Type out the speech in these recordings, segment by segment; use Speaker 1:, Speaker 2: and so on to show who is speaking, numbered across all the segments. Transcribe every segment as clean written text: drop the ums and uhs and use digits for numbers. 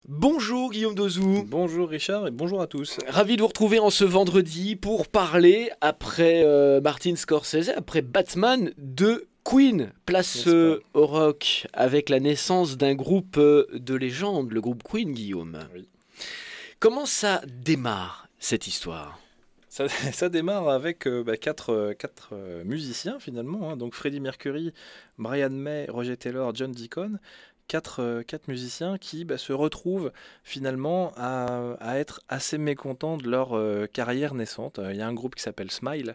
Speaker 1: Bonjour Guillaume Dozou,
Speaker 2: Bonjour Richard et bonjour à tous.
Speaker 1: ravi de vous retrouver en ce vendredi pour parler, après Martin Scorsese, après Batman, de Queen. Place
Speaker 2: N'est-ce pas?
Speaker 1: au rock avec la naissance d'un groupe de légende, le groupe Queen, Guillaume.
Speaker 2: Oui.
Speaker 1: Comment ça démarre cette histoire?
Speaker 2: Ça démarre avec quatre musiciens finalement, hein. Donc Freddie Mercury, Brian May, Roger Taylor, John Deacon. Quatre musiciens qui se retrouvent finalement à être assez mécontents de leur carrière naissante. Il y a un groupe qui s'appelle Smile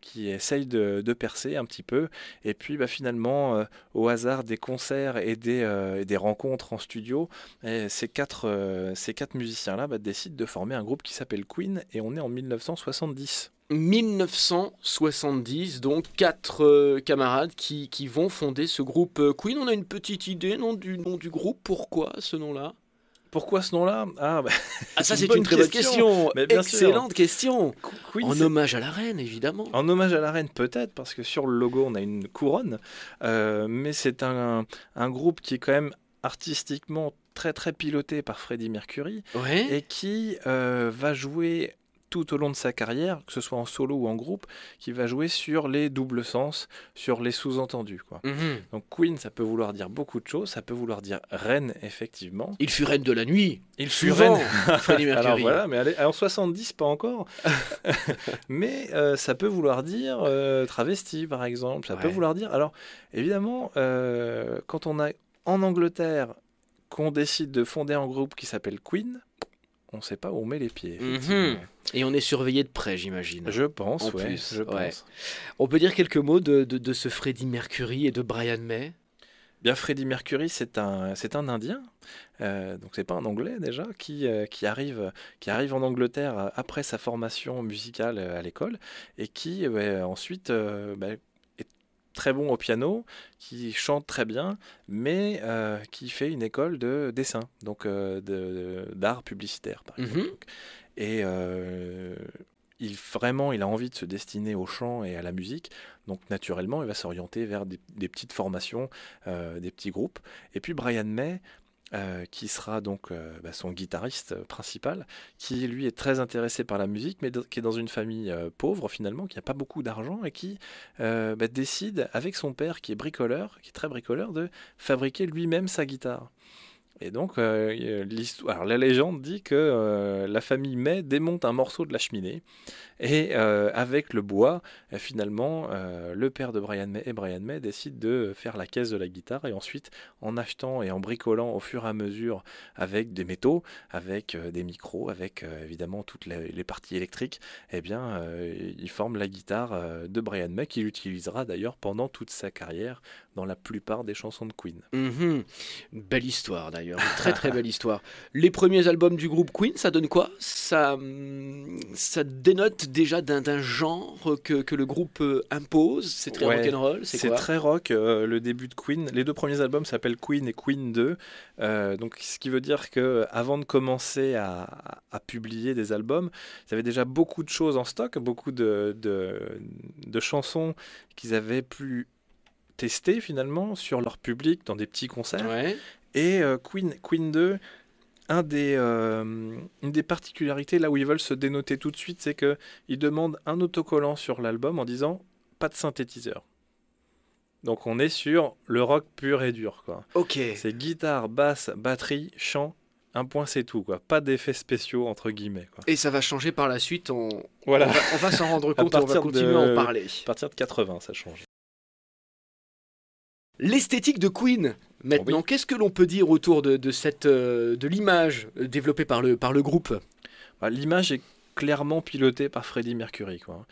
Speaker 2: qui essaye de percer un petit peu. Et puis finalement, au hasard des concerts et des rencontres en studio, ces quatre musiciens-là décident de former un groupe qui s'appelle Queen et on est en 1970.
Speaker 1: 1970, donc quatre camarades qui vont fonder ce groupe Queen. On a une petite idée du nom du groupe, pourquoi ce nom-là?
Speaker 2: Pourquoi ce nom-là?
Speaker 1: Ah, ça
Speaker 2: c'est une
Speaker 1: c'est une
Speaker 2: bonne
Speaker 1: très bonne
Speaker 2: question.
Speaker 1: question,
Speaker 2: Mais bien sûr,
Speaker 1: excellente question.
Speaker 2: Queen,
Speaker 1: En hommage à la reine, évidemment.
Speaker 2: en hommage à la reine peut-être, parce que sur le logo on a une couronne, mais c'est un groupe qui est quand même artistiquement très très piloté par Freddie Mercury
Speaker 1: Ouais.
Speaker 2: et qui va jouer tout au long de sa carrière, que ce soit en solo ou en groupe, qui va jouer sur les doubles sens, sur les sous-entendus, quoi.
Speaker 1: Mhm.
Speaker 2: Donc Queen, ça peut vouloir dire beaucoup de choses, ça peut vouloir dire reine, effectivement.
Speaker 1: Il fut reine de la nuit.
Speaker 2: Il fut
Speaker 1: Souvent,
Speaker 2: reine.
Speaker 1: Freddie
Speaker 2: Alors
Speaker 1: Mercury.
Speaker 2: voilà, mais en 70, pas encore. Mais ça peut vouloir dire travesti, par exemple. Ça peut
Speaker 1: Ouais.
Speaker 2: vouloir dire. Alors, évidemment, quand on a en Angleterre qu'on décide de fonder un groupe qui s'appelle Queen, on ne sait pas où on met les pieds,
Speaker 1: Mhm.
Speaker 2: effectivement.
Speaker 1: Et on est surveillé de près, j'imagine.
Speaker 2: Je
Speaker 1: En
Speaker 2: pense, ouais,
Speaker 1: plus,
Speaker 2: je
Speaker 1: ouais.
Speaker 2: pense.
Speaker 1: On peut dire quelques mots de ce Freddie Mercury et de Brian May.
Speaker 2: Bien, Freddie Mercury, c'est un Indien, donc c'est pas un Anglais déjà, qui arrive en Angleterre après sa formation musicale à l'école et qui ensuite est très bon au piano, qui chante très bien, mais qui fait une école de dessin, donc d'art publicitaire par exemple.
Speaker 1: Mhm.
Speaker 2: Et il a envie de se destiner au chant et à la musique, donc naturellement, il va s'orienter vers des petites formations, des petits groupes. Et puis Brian May, qui sera donc son guitariste principal, qui lui est très intéressé par la musique, mais qui est dans une famille pauvre finalement, qui n'a pas beaucoup d'argent et qui décide, avec son père qui est bricoleur, qui est très bricoleur, de fabriquer lui-même sa guitare. Et donc, alors, la légende dit que la famille May démonte un morceau de la cheminée et avec le bois, finalement, le père de Brian May et Brian May décident de faire la caisse de la guitare et ensuite, en achetant et en bricolant au fur et à mesure avec des métaux, avec des micros, avec évidemment toutes les parties électriques, eh bien, ils forment la guitare de Brian May qu'il utilisera d'ailleurs pendant toute sa carrière dans la plupart des chansons de Queen.
Speaker 1: Mhm. Belle histoire d'ailleurs, une très très belle histoire. Les premiers albums du groupe Queen, ça donne quoi? Ça dénote déjà d'un genre que le groupe impose. C'est très
Speaker 2: Ouais,
Speaker 1: rock'n'roll, c'est
Speaker 2: c'est
Speaker 1: quoi?
Speaker 2: très rock, le début de Queen. Les deux premiers albums s'appellent Queen et Queen 2. Donc, ce qui veut dire que avant de commencer à publier des albums, ils avaient déjà beaucoup de choses en stock, beaucoup de chansons qu'ils avaient pu tester finalement sur leur public dans des petits concerts.
Speaker 1: Ouais.
Speaker 2: Et Queen 2, une des particularités là où ils veulent se dénoter tout de suite, c'est qu'ils demandent un autocollant sur l'album en disant pas de synthétiseur. Donc on est sur le rock pur et dur, quoi.
Speaker 1: Ok.
Speaker 2: C'est guitare, basse, batterie, chant, un point c'est tout, quoi. Pas d'effets spéciaux entre guillemets, quoi.
Speaker 1: Et ça va changer par la suite,
Speaker 2: Voilà,
Speaker 1: on va s'en rendre
Speaker 2: à
Speaker 1: compte et on va
Speaker 2: partir
Speaker 1: continuer à en
Speaker 2: de,
Speaker 1: parler.
Speaker 2: à partir de 80, ça change.
Speaker 1: L'esthétique de Queen, maintenant,
Speaker 2: Oui.
Speaker 1: qu'est-ce que l'on peut dire autour de l'image développée par le groupe?
Speaker 2: L'image est clairement pilotée par Freddie Mercury, quoi.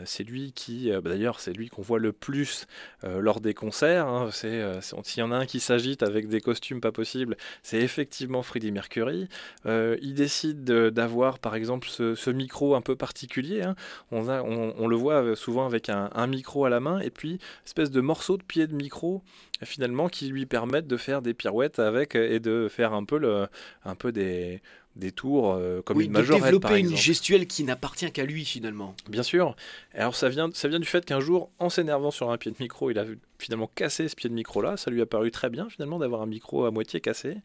Speaker 2: C'est lui qui, d'ailleurs, c'est lui qu'on voit le plus lors des concerts, hein. S'il y en a un qui s'agite avec des costumes pas possibles, c'est effectivement Freddie Mercury. Il décide d'avoir, par exemple, ce micro un peu particulier, hein. On le voit souvent avec un micro à la main et puis espèce de morceau de pied de micro finalement qui lui permettent de faire des pirouettes avec et de faire un peu des des tours comme
Speaker 1: Oui,
Speaker 2: une
Speaker 1: de
Speaker 2: majorette par
Speaker 1: développer une
Speaker 2: exemple.
Speaker 1: gestuelle qui n'appartient qu'à lui finalement.
Speaker 2: Bien sûr. Alors ça vient du fait qu'un jour, en s'énervant sur un pied de micro, il a finalement cassé ce pied de micro-là. Ça lui a paru très bien finalement d'avoir un micro à moitié cassé.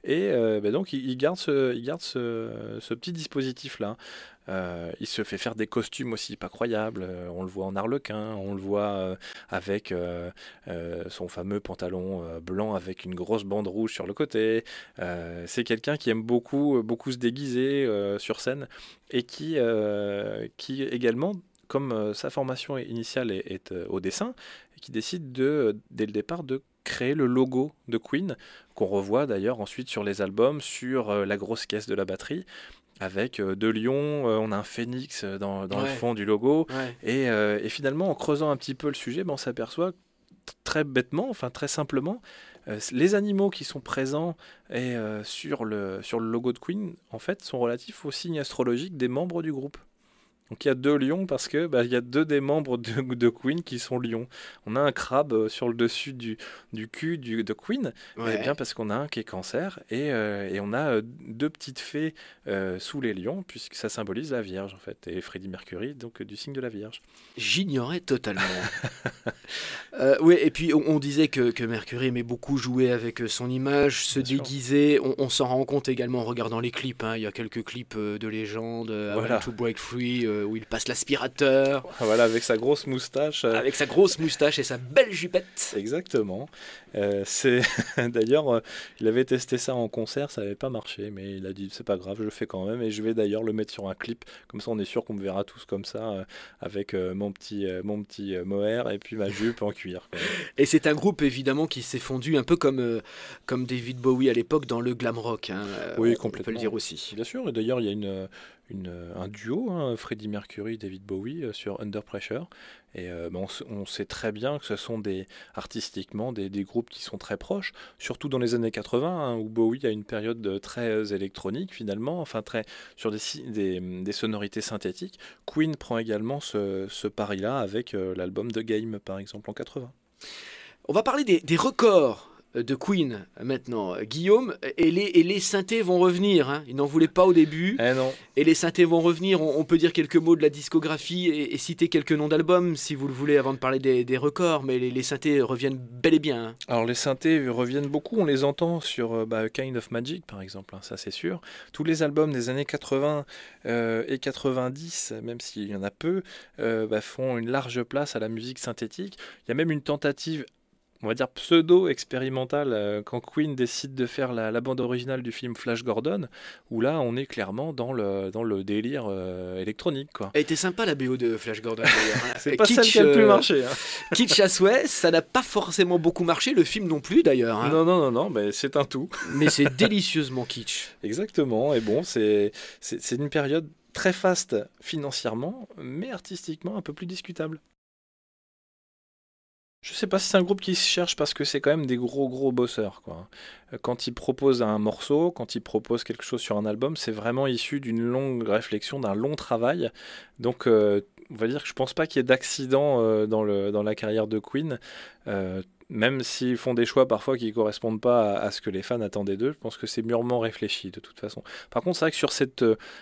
Speaker 2: Et donc il garde ce petit dispositif-là. Il se fait faire des costumes aussi pas croyables. On le voit en arlequin, on le voit avec son fameux pantalon blanc avec une grosse bande rouge sur le côté. C'est quelqu'un qui aime beaucoup se déguiser sur scène et qui également, comme sa formation initiale est au dessin, qui décide dès le départ de créer le logo de Queen, qu'on revoit d'ailleurs ensuite sur les albums, sur la grosse caisse de la batterie, avec deux lions, on a un phénix dans le
Speaker 1: Ouais,
Speaker 2: fond du logo,
Speaker 1: ouais.
Speaker 2: et finalement en creusant un petit peu le sujet, ben, on s'aperçoit très bêtement, enfin très simplement, les animaux qui sont présents sur le logo de Queen, en fait, sont relatifs au signe astrologique des membres du groupe. Donc il y a deux lions parce que il y a deux des membres de Queen qui sont lions. On a un crabe sur le dessus du cul de Queen, et bien
Speaker 1: Ouais.
Speaker 2: parce qu'on a un qui est cancer, et on a deux petites fées sous les lions, puisque ça symbolise la Vierge en fait. Et Freddie Mercury, donc du signe de la Vierge.
Speaker 1: J'ignorais totalement. Oui, et puis on disait que Mercury aimait beaucoup jouer avec son image, se
Speaker 2: Bien sûr.
Speaker 1: déguiser. On s'en rend compte également en regardant les clips, hein. Il y a quelques clips de légende, I Want
Speaker 2: Voilà.
Speaker 1: to Break Free, où il passe l'aspirateur,
Speaker 2: Voilà, avec sa grosse moustache.
Speaker 1: avec sa grosse moustache et sa belle jupette.
Speaker 2: Exactement. C'est d'ailleurs, il avait testé ça en concert, ça n'avait pas marché, mais il a dit c'est pas grave, je le fais quand même, et je vais d'ailleurs le mettre sur un clip. Comme ça, on est sûr qu'on me verra tous comme ça, avec mon petit mohair et puis ma jupe en cuir, quoi.
Speaker 1: Et c'est un groupe évidemment qui s'est fondu un peu comme David Bowie à l'époque dans le glam rock, hein.
Speaker 2: Oui,
Speaker 1: On peut le dire
Speaker 2: complètement.
Speaker 1: aussi.
Speaker 2: Bien sûr, et d'ailleurs, il y a un duo, hein, Freddie Mercury, David Bowie, sur Under Pressure. Et on sait très bien que ce sont artistiquement des groupes qui sont très proches, surtout dans les années 80, hein, où Bowie a une période très électronique finalement, enfin sur des sonorités synthétiques. Queen prend également ce pari-là avec l'album The Game, par exemple, en 80.
Speaker 1: On va parler des records de Queen maintenant, Guillaume, et les synthés vont revenir, hein. Ils n'en voulaient pas au début,
Speaker 2: Eh non.
Speaker 1: et les synthés vont revenir. On peut dire quelques mots de la discographie et citer quelques noms d'albums si vous le voulez avant de parler des records, mais les synthés reviennent bel et bien, hein.
Speaker 2: Alors les synthés reviennent beaucoup, on les entend sur Kind of Magic par exemple, hein, ça c'est sûr. Tous les albums des années 80 et 90, même s'il y en a peu, font une large place à la musique synthétique. Il y a même une tentative, on va dire pseudo-expérimentale, quand Queen décide de faire la bande originale du film Flash Gordon, où là on est clairement dans le délire électronique, quoi.
Speaker 1: Elle était sympa la BO de Flash Gordon d'ailleurs,
Speaker 2: C'est
Speaker 1: hein.
Speaker 2: pas celle qui a le plus marché, hein.
Speaker 1: Kitsch à souhait, ça n'a pas forcément beaucoup marché, le film non plus d'ailleurs, hein.
Speaker 2: Non, non, non, non, mais c'est un tout.
Speaker 1: Mais c'est délicieusement kitsch.
Speaker 2: Exactement, et bon, c'est une période très faste financièrement, mais artistiquement un peu plus discutable. Je sais pas si c'est un groupe qui se cherche parce que c'est quand même des gros bosseurs, quoi. Quand ils proposent un morceau, quand ils proposent quelque chose sur un album, c'est vraiment issu d'une longue réflexion, d'un long travail. Donc on va dire que je pense pas qu'il y ait d'accident dans la carrière de Queen. Même s'ils font des choix parfois qui ne correspondent pas à ce que les fans attendaient d'eux, je pense que c'est mûrement réfléchi de toute façon. Par contre, c'est vrai que sur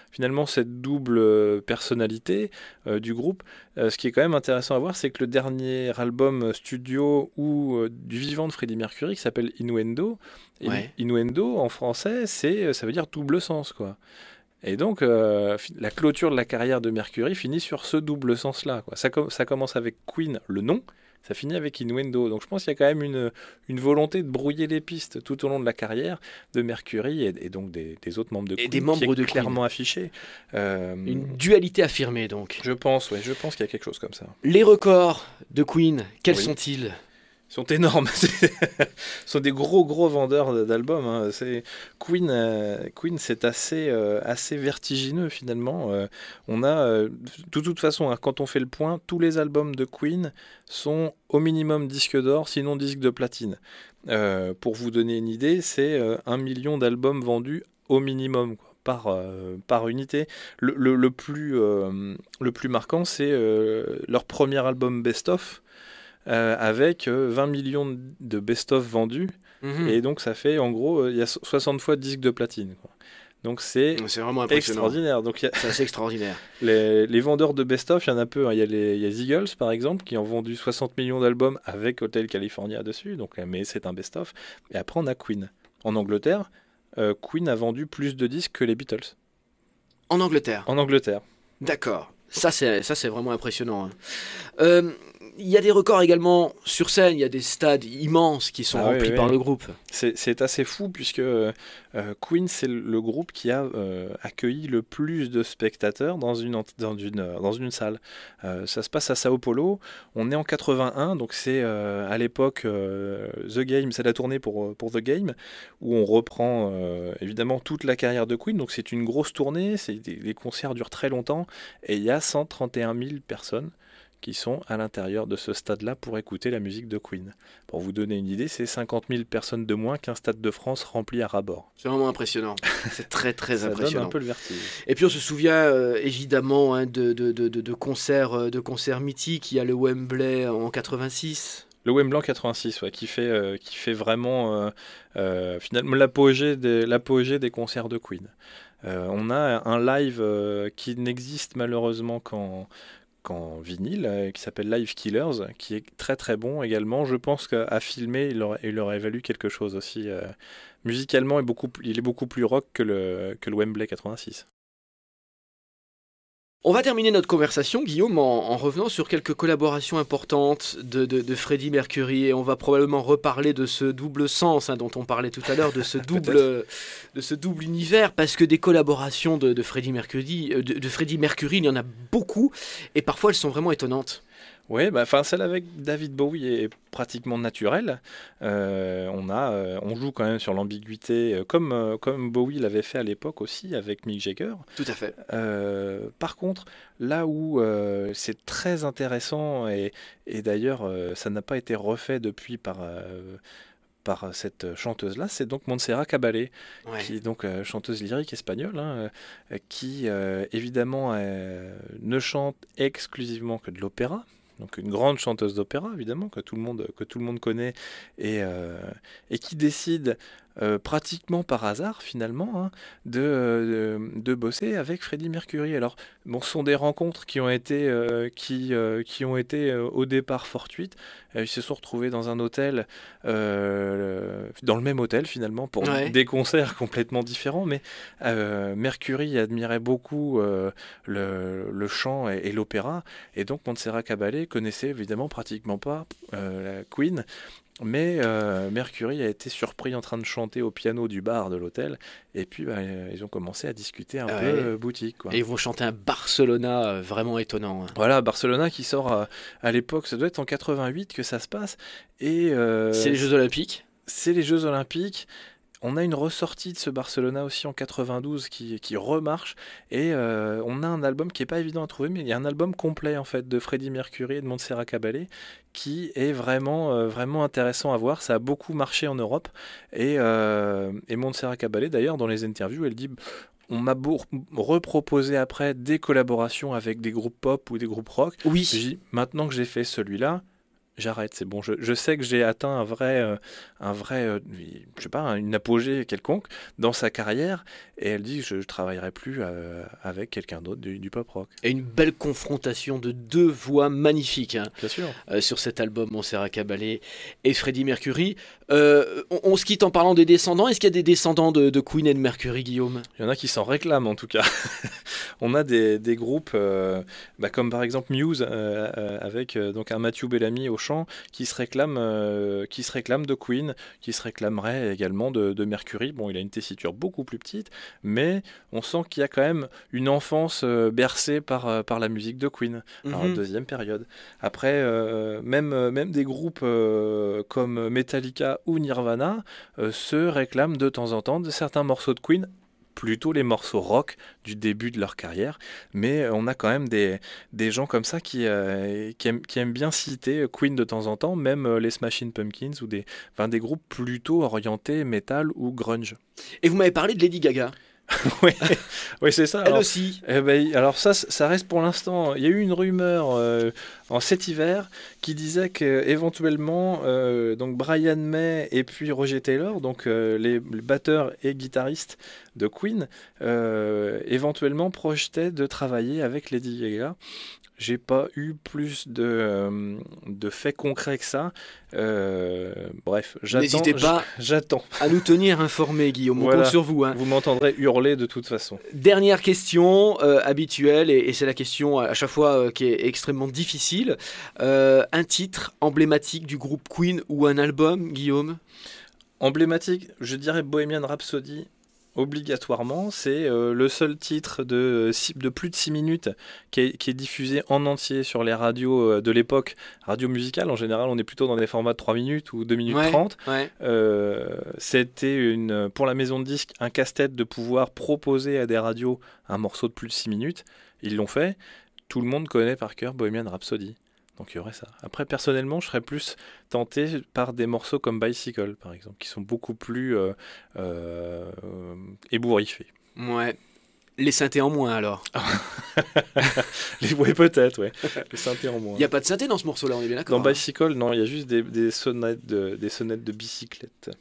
Speaker 2: finalement cette double personnalité du groupe, ce qui est quand même intéressant à voir, c'est que le dernier album studio du vivant de Freddie Mercury, qui s'appelle Innuendo,
Speaker 1: Ouais.
Speaker 2: Innuendo en français, ça veut dire double sens, quoi. Et donc, la clôture de la carrière de Mercury finit sur ce double sens-là, quoi. Ça commence avec Queen, le nom, ça finit avec Innuendo. Donc je pense qu'il y a quand même une volonté de brouiller les pistes tout au long de la carrière de Mercury et donc des autres membres de
Speaker 1: Et des
Speaker 2: Queen, qui
Speaker 1: membres
Speaker 2: est
Speaker 1: de Queen.
Speaker 2: clairement affiché.
Speaker 1: Une dualité affirmée donc.
Speaker 2: Je pense qu'il y a quelque chose comme ça.
Speaker 1: Les records de Queen, quels
Speaker 2: Oui.
Speaker 1: sont-ils?
Speaker 2: Ils sont énormes. Ce sont des gros vendeurs d'albums, hein. Queen, c'est assez vertigineux finalement. On a, de toute façon, hein, quand on fait le point, tous les albums de Queen sont au minimum disque d'or, sinon disque de platine. Pour vous donner une idée, c'est 1 million d'albums vendus au minimum, quoi, par unité. Le plus marquant, c'est leur premier album Best Of, avec 20 millions de best-of vendus.
Speaker 1: Mhm.
Speaker 2: Et donc ça fait en gros, il y a 60 fois disque de platine, quoi. Donc c'est
Speaker 1: C'est vraiment impressionnant.
Speaker 2: extraordinaire. Donc
Speaker 1: C'est assez extraordinaire.
Speaker 2: les vendeurs de best-of, il y en a peu, hein. Il y a les Eagles par exemple qui ont vendu 60 millions d'albums avec Hotel California dessus, donc, mais c'est un best-of. Et après on a Queen. En Angleterre, Queen a vendu plus de disques que les Beatles.
Speaker 1: En Angleterre.
Speaker 2: En Angleterre.
Speaker 1: D'accord. Ça, c'est vraiment impressionnant, hein. Euh, Il y a des records également sur scène. Il y a des stades immenses qui sont
Speaker 2: Ah oui,
Speaker 1: remplis
Speaker 2: oui,
Speaker 1: par
Speaker 2: oui.
Speaker 1: le groupe.
Speaker 2: C'est assez fou puisque Queen, c'est le groupe qui a accueilli le plus de spectateurs dans une salle. Ça se passe à Sao Paulo. On est en 81, donc c'est à l'époque The Game, c'est la tournée pour The Game, où on reprend évidemment toute la carrière de Queen. Donc c'est une grosse tournée, les concerts durent très longtemps, et il y a 131 000 personnes qui sont à l'intérieur de ce stade-là pour écouter la musique de Queen. Pour vous donner une idée, c'est 50 000 personnes de moins qu'un stade de France rempli à ras-bord.
Speaker 1: C'est vraiment impressionnant. C'est très très
Speaker 2: Ça donne un
Speaker 1: impressionnant.
Speaker 2: peu le vertige.
Speaker 1: Et puis on se souvient évidemment, hein, de concerts mythiques. Il y a le Wembley en 86.
Speaker 2: Le Wembley 86, ouais, qui fait vraiment finalement l'apogée des concerts de Queen. On a un live qui n'existe malheureusement qu'en vinyle, qui s'appelle Live Killers, qui est très très bon également. Je pense qu'à filmer, il aurait valu quelque chose aussi. Musicalement, il est beaucoup plus rock que le Wembley 86.
Speaker 1: On va terminer notre conversation, Guillaume, en revenant sur quelques collaborations importantes de Freddie Mercury. Et on va probablement reparler de ce double sens, hein, dont on parlait tout à l'heure, de ce double univers, parce que des collaborations de Freddie Mercury, de Freddie Mercury, il y en a beaucoup, et parfois elles sont vraiment étonnantes.
Speaker 2: Oui, bah, enfin, celle avec David Bowie est pratiquement naturelle. On joue quand même sur l'ambiguïté, comme Bowie l'avait fait à l'époque aussi avec Mick Jagger.
Speaker 1: Tout à fait.
Speaker 2: Par contre, là où c'est très intéressant, et d'ailleurs ça n'a pas été refait depuis par cette chanteuse-là, c'est donc Montserrat Caballé,
Speaker 1: Ouais.
Speaker 2: qui est donc chanteuse lyrique espagnole, hein, qui évidemment ne chante exclusivement que de l'opéra. Donc une grande chanteuse d'opéra, évidemment, que tout le monde connaît, et qui décide pratiquement par hasard, finalement, hein, de bosser avec Freddie Mercury. Alors, bon, ce sont des rencontres qui ont été au départ fortuites. Ils se sont retrouvés dans un hôtel, dans le même hôtel, finalement, pour
Speaker 1: Ouais.
Speaker 2: des concerts complètement différents. Mais Mercury admirait beaucoup le chant et l'opéra. Et donc, Montserrat Caballé connaissait évidemment pratiquement pas la Queen. Mais Mercury a été surpris en train de chanter au piano du bar de l'hôtel. Et puis, bah, ils ont commencé à discuter un peu
Speaker 1: Ouais.
Speaker 2: boutique, quoi.
Speaker 1: Et ils vont chanter un Barcelona vraiment étonnant, hein.
Speaker 2: Voilà, Barcelona qui sort à l'époque, ça doit être en 88 que ça se passe. Et
Speaker 1: C'est les Jeux Olympiques.
Speaker 2: c'est les Jeux Olympiques. On a une ressortie de ce Barcelona aussi en 92 qui remarche, et on a un album qui est pas évident à trouver, mais il y a un album complet en fait de Freddie Mercury et de Montserrat Caballé qui est vraiment intéressant à voir. Ça a beaucoup marché en Europe, et Montserrat Caballé d'ailleurs dans les interviews elle dit: on m'a reproposé après des collaborations avec des groupes pop ou des groupes rock.
Speaker 1: Oui.
Speaker 2: J'ai dit, maintenant que j'ai fait celui-là, j'arrête, c'est bon. Je sais que j'ai atteint je sais pas, une apogée quelconque dans sa carrière. Et elle dit, je ne travaillerai plus avec quelqu'un d'autre du pop rock.
Speaker 1: Et une belle confrontation de deux voix magnifiques, hein,
Speaker 2: Bien sûr.
Speaker 1: sur cet album Montserrat Caballé et Freddie Mercury. On se quitte en parlant des descendants. Est-ce qu'il y a des descendants de Queen et de Mercury, Guillaume?
Speaker 2: Il y en a qui s'en réclament en tout cas. On a des groupes comme par exemple Muse avec donc un Matthew Bellamy au chant qui se réclame de Queen, qui se réclamerait également de Mercury. Bon, il a une tessiture beaucoup plus petite, mais on sent qu'il y a quand même une enfance bercée par la musique de Queen, alors
Speaker 1: Mhm.
Speaker 2: deuxième période. Après, même des groupes comme Metallica ou Nirvana se réclament de temps en temps de certains morceaux de Queen, plutôt les morceaux rock du début de leur carrière, mais on a quand même des gens comme ça qui aiment bien citer Queen de temps en temps, même les Smashing Pumpkins ou des groupes plutôt orientés metal ou grunge.
Speaker 1: Et vous m'avez parlé de Lady Gaga.
Speaker 2: Oui, oui, c'est ça.
Speaker 1: Elle aussi.
Speaker 2: Alors ça reste pour l'instant. Il y a eu une rumeur en cet hiver qui disait que éventuellement, donc Brian May et puis Roger Taylor, donc les batteurs et guitaristes de Queen, éventuellement projetaient de travailler avec Lady Gaga. J'ai pas eu plus de faits concrets que ça. Bref,
Speaker 1: N'hésitez pas
Speaker 2: j'attends.
Speaker 1: à nous tenir informés, Guillaume. On
Speaker 2: Voilà.
Speaker 1: compte sur vous. Hein.
Speaker 2: Vous m'entendrez hurler de toute façon.
Speaker 1: Dernière question habituelle, et c'est la question à chaque fois qui est extrêmement difficile. Un titre emblématique du groupe Queen ou un album, Guillaume?
Speaker 2: Emblématique, je dirais Bohemian Rhapsody. Obligatoirement, c'est le seul titre de plus de 6 minutes qui est diffusé en entier sur les radios de l'époque, radio musicale. En général, on est plutôt dans des formats de 3 minutes ou 2 minutes 30.
Speaker 1: Ouais.
Speaker 2: C'était pour la maison de disques un casse-tête de pouvoir proposer à des radios un morceau de plus de 6 minutes. Ils l'ont fait. Tout le monde connaît par cœur Bohemian Rhapsody. Donc il y aurait ça. Après, personnellement, je serais plus tenté par des morceaux comme Bicycle, par exemple, qui sont beaucoup plus ébouriffés.
Speaker 1: Ouais. Les synthés en moins, alors.
Speaker 2: Ouais, peut-être, ouais. Les synthés en moins.
Speaker 1: Il n'y a pas de synthé dans ce morceau-là, on est bien d'accord.
Speaker 2: Dans Bicycle, non, il y a juste des sonnettes de bicyclette.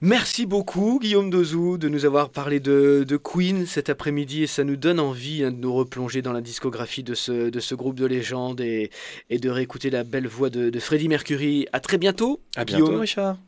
Speaker 1: Merci beaucoup Guillaume Dozou de nous avoir parlé de Queen cet après-midi, et ça nous donne envie de nous replonger dans la discographie de ce groupe de légende et de réécouter la belle voix de Freddie Mercury. À très bientôt.
Speaker 2: À bientôt,
Speaker 1: Guillaume.
Speaker 2: Richard.